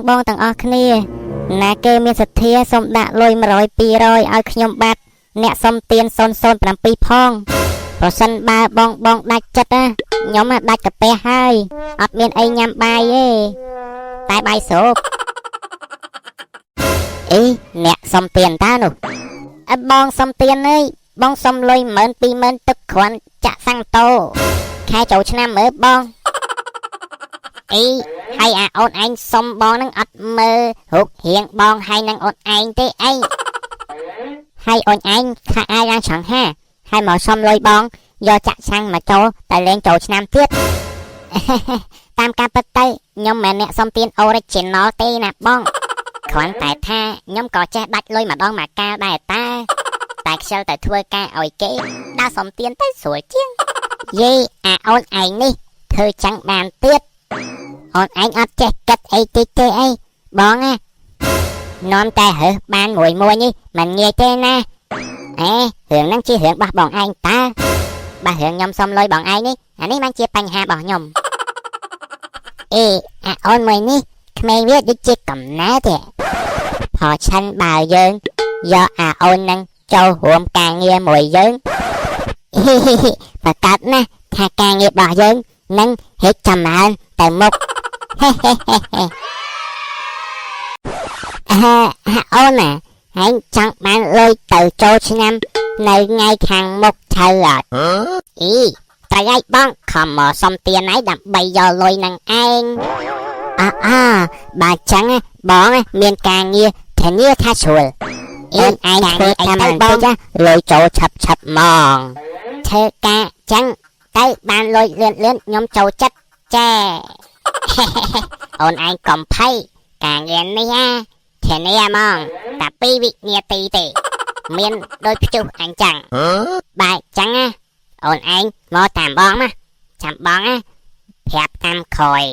បងទាំងអស់គ្នាណាគេមានសទ្ធាសូមដាក់លុយ100 200ឲ្យខ្ញុំបាត់អ្នកសុំទាន007ផងប្រសិនបើបងដាច់ចិត្តណាខ្ញុំដាច់កាពះហើយអត់មានអីញ៉ាំបាយទេតែបាយស្រូបអីអ្នកសុំទានតើនោះអើបងសុំទានអើយបងសុំលុយ10000 20000ទឹកគ្រាន់ចាក់សាំងតោខែចូលឆ្នាំមើលបងអីហើយអាអូនឯងសុំបងនឹងអត់មើលរូបរាងបងហើយនឹងអូនឯងទេអីហើយអូនឯងខាអាយ៉ាងចង្ហាហើយមកសុំលុយបងយកចាក់សាំងមកចូលតែលេងចូលឆ្នាំទៀតតាមការពិតទៅខ្ញុំមិនមែនអ្នកសុំទាន original ទេណាបងគ្រាន់តែថាខ្ញុំក៏ចេះដាច់លុយម្ដងមកកាលដែរតែខ្ជិលតែធ្វើការឲ្យគេដើរសុំទានទៅស្រួលជាងយេអាអូនឯងនេះធ្វើចឹងបានទៀតអូនឯងអត់ចេះគិតអីតិចទេអីបងណានាំតែរើសបានមួយនេះមិនងាយទេណាអេរឿងហ្នឹងជារឿងរបស់បងឯងតើបើរឿងខ្ញុំសុំលុយបងឯងនេះអានេះមិនជាបញ្ហារបស់ខ្ញុំអេអាអូនមួយនេះក្មេងវាដូចជាកំណើតទេផោឆាន់បើយើងយកអាអូននឹងចូលរួមការងារមួយយើងប្រកាសណាថាការងាររបស់យើងនឹងហេតុចម្រើនទៅមុខអូនណាហើយចង់បានលុយទៅចូលឆ្នាំនៅថ្ងៃខាងមុខទៅអត់អីត្រូវឲ្យបងខំមកសុំទានឲ្យដើម្បីយកលុយនឹងឯងបើចឹងបងមានការងារធានាថាស្រួលឯងធ្វើអីទៅបងលុយចូលឆាប់ហ្មងធ្វើការចឹងទៅបានលុយលឿនខ្ញុំចូលចិត្តចាអូនឯងកំភៃការងារនេះធានាហ្មងតែ2 វិនាទីទេមានដូចព្យុះអញ្ចឹងបែបចឹងអូនឯងមកតាមបងណាចាំបងប្រាប់តាមក្រោយ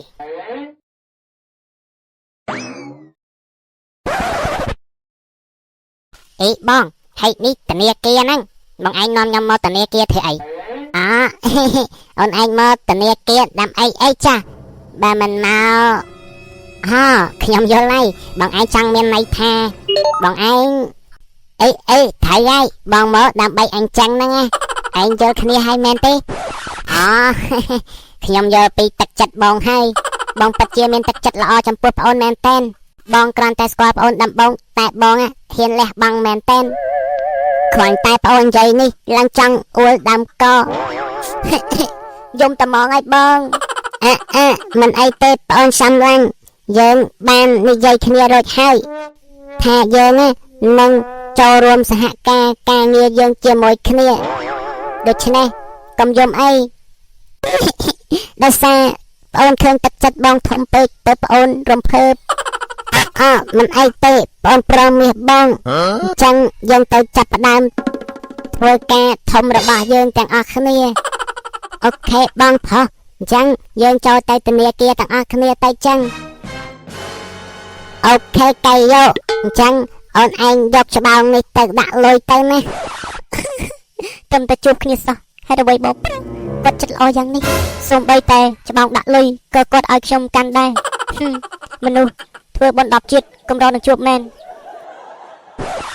អីបងហើយនេះធនាគារហ្នឹងបងឯងនាំខ្ញុំមកធនាគារធ្វើអីអូនឯងមកធនាគារដើម្បីអីចាបើមិនមកខ្ញុំយល់ហើយបងឯងចង់មានន័យថាបងឯងអីថៃហើយបងមកដើម្បីអញ្ចឹងហ្នឹងឯងយល់គ្នាហើយមែនទេខ្ញុំយល់ពីទឹកចិត្តបងហើយបងពិតជាមានទឹកចិត្តល្អចំពោះប្អូនមែនតើបងគ្រាន់តែស្គាល់ប្អូនដំបងតែបងហ៊ានលះបង់មែនតើគ្រាន់តែប្អូននិយាយនេះឡើងចង់អួលដាំកយំតែហ្មងឲ្យបងមិនអីទេប្អូនសំឡាញ់យើងបាននិយាយគ្នារួចហើយថាយើងនឹងចូលរួមសហការងារយើងជាមួយគ្នាដូច្នេះកុំយំអីដោយសារប្អូនឃើញទឹកចិត្តបងធំពេកទៅប្អូនរំភើបមិនអីទេប្អូនប្រមាសបងអញ្ចឹងយើងទៅចាប់ផ្ដើមធ្វើការធំរបស់យើងទាំងអស់គ្នាអូខេបងផុសអញ្ចឹងយើងចូលទៅធនាគារទាំងអស់គ្នាទៅចឹងអូខេកៃយកអញ្ចឹងអូនឯងយកច្បោងនេះទៅដាក់លុយទៅណាត្រឹមតែជួបគ្នាសោះហើយអ្វីបងគាត់ចិត្តល្អយ៉ាងនេះសូម្បីតែច្បោងដាក់លុយក៏គាត់ឲ្យខ្ញុំកាន់ដែរមនុស្សធ្វើបុណ្យ10ជាតិកម្រនឹងជួបមែន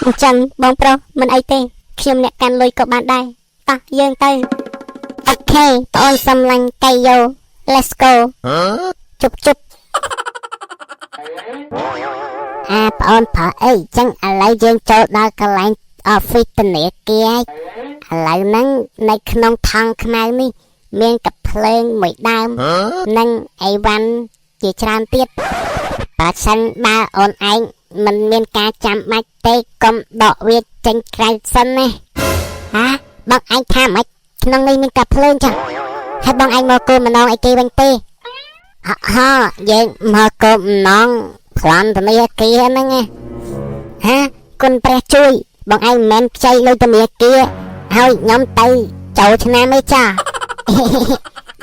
អញ្ចឹងបងប្រុសមិនអីទេខ្ញុំអ្នកកាន់លុយក៏បានដែរយើងទៅអូខេប្អូនសំឡាញ់កៃយោ let's go ជប់ប្អូនប្រើអីចឹងឥឡូវយើងចូលដល់កន្លែង office ធនាគារឥឡូវហ្នឹងនៅក្នុងថង់ខ្មៅនេះមានកាភ្លើងមួយដើមនិងអីវ៉ាន់ជាច្រើនទៀតបើសិនបើអូនឯងមិនមានការចាំបាច់ទេកុំដកវាចេញក្រៅសិនណាបងឯងថាម៉េចក្នុងនេះមានកាភ្លើងចាហើយបងឯងមកគោលម្ដងអីគេវិញទេយើងមកគោលម្ដងប្លន់ធនាគារហ្នឹងគុណព្រះជួយបងឯងមិនមែនខ្ចីលុយធនាគារហើយខ្ញុំទៅចូលឆ្នាំទេចា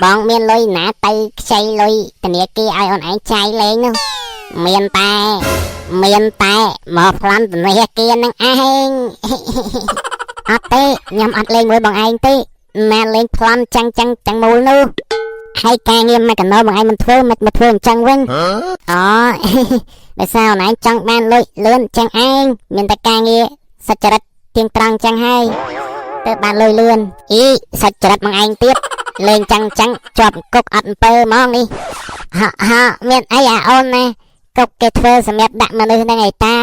បងមានលុយណាទៅខ្ចីលុយធនាគារឲ្យអូនឯងចាយលេងនោះមានតែមកប្លន់ធនាគារហ្នឹងឯងអត់ទេខ្ញុំអត់លេងមួយបងឯងទេណាលេងប្លន់ចឹងទាំងមូលនោះ ហើយការងារមកកណោបងឯងមិនធ្វើមិនមកធ្វើអញ្ចឹងវិញអូ ដោយសារអូនឯងចង់បានលុយលឿនចឹងឯងមានតែការងារសុចរិតទៀងត្រង់ចឹងហើយទៅបានលុយលឿនអីសុចរិតបងឯងទៀតលេងចឹងជាប់គុកអត់អំពើហ្មងនេះហ่าមានអីអាអូនណាគុកគេធ្វើសម្រាប់ដាក់មនុស្សហ្នឹងឯតា